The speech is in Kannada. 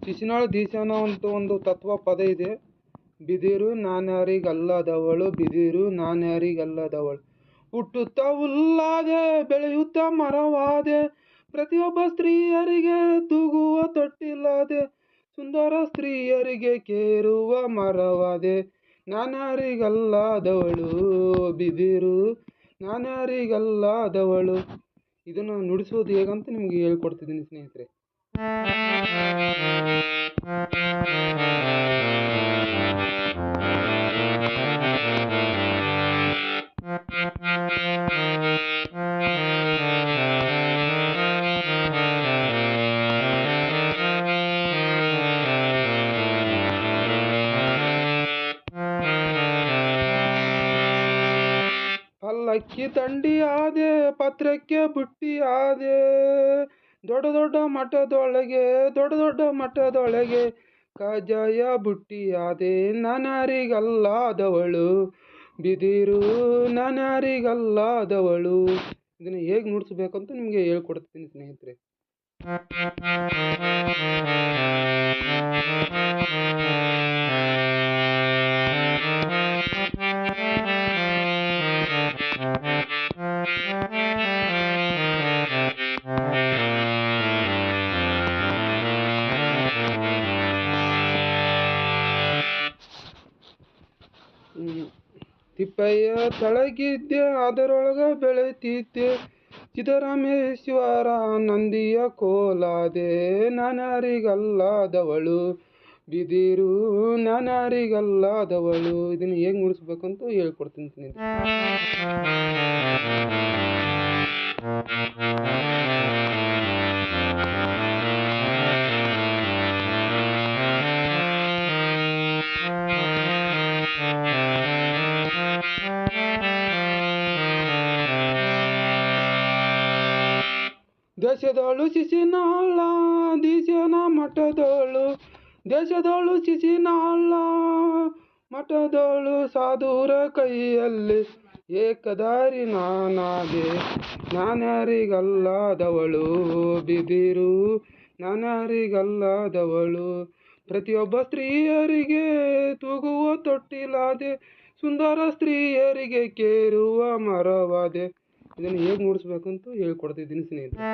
ಶಿಶುನಾಳ ದೀಶಾನ ಅಂತ ಒಂದು ತತ್ವ ಪದ ಇದೆ. ಬಿದಿರು ನಾನ್ಯಾರಿಗಲ್ಲದವಳು, ಬಿದಿರು ನಾನ್ಯಾರಿಗಲ್ಲದವಳು. ಹುಟ್ಟುತ್ತಾ ಹುಲ್ಲಾದೆ, ಬೆಳೆಯುತ್ತಾ ಮರವಾದೆ, ಪ್ರತಿಯೊಬ್ಬ ಸ್ತ್ರೀಯರಿಗೆ ತೂಗುವ ತೊಟ್ಟಿಲಾದೆ, ಸುಂದರ ಸ್ತ್ರೀಯರಿಗೆ ಕೇರುವ ಮರವಾದೆ. ನಾನ್ಯಾರಿಗಲ್ಲದವಳು ಬಿದಿರು, ನಾನ್ಯಾರಿಗಲ್ಲದವಳು. ಇದನ್ನು ನುಡಿಸೋದು ಹೇಗಂತ ನಿಮಗೆ ಹೇಳ್ಕೊಡ್ತಿದ್ದೀನಿ ಸ್ನೇಹಿತರೆ. ಪಲ್ಲಕ್ಕಿ ತಂಡಿಯಾದೆ, ಪತ್ರಕ್ಕೆ ಬುಟ್ಟಿಯಾದೆ, ದೊಡ್ಡ ದೊಡ್ಡ ಮಠದೊಳಗೆ, ದೊಡ್ಡ ದೊಡ್ಡ ಮಠದೊಳಗೆ ಕಜ್ಜಾಯ ಬುಟ್ಟಿಯಾದೆ. ನಾನ್ಯಾರಿಗಲ್ಲದವಳು ಬಿದಿರು, ನಾನ್ಯಾರಿಗಲ್ಲದವಳು. ಇದನ್ನು ಹೇಗೆ ನುಡಿಸ್ಬೇಕಂತ ನಿಮಗೆ ಹೇಳ್ಕೊಡ್ತೀನಿ ಸ್ನೇಹಿತರೆ. ತಿಪ್ಪಯ್ಯ ತಳಗಿದ್ದೆ, ಅದರೊಳಗ ಬೆಳೆತಿದ್ದೆ, ಸಿದ್ದರಾಮೇಶ್ವರ ನಂದಿಯ ಕೋಲಾದೆ. ನಾನ್ಯಾರಿಗಲ್ಲದವಳು ಬಿದಿರು, ನಾನ್ಯಾರಿಗಲ್ಲದವಳು. ಇದನ್ನು ಹೇಗೆ ನುಡಿಸ್ಬೇಕಂತ ಹೇಳ್ಕೊಡ್ತೀನಿ ಸ್ನೇಹಿತರೆ. ದೇಶದೋಳು ಶಿಶಿನಾಳ, ದೀಶನ ಮಠದೋಳು, ದೇಶದೋಳು ಶಿಶಿನಾಳ, ಮಠದೋಳು ಸಾಧುರ ಕೈಯಲ್ಲಿ ಏಕದಾರಿ ನಾನಾದೆ. ನಾನ್ಯಾರಿಗಲ್ಲದವಳು ಬಿದಿರು, ನಾನ್ಯಾರಿಗಲ್ಲದವಳು. ಪ್ರತಿಯೊಬ್ಬ ಸ್ತ್ರೀಯರಿಗೆ ತೂಗುವ ತೊಟ್ಟಿಲಾದೆ, ಸುಂದರ ಸ್ತ್ರೀಯರಿಗೆ ಕೇರುವ ಮರವಾದೆ. ಇದನ್ನು ಹೇಗೆ ನುಡಿಸ್ಬೇಕಂತ ಹೇಳ್ಕೊಡ್ತಿದ್ದೀನಿ ಸ್ನೇಹಿತರೆ.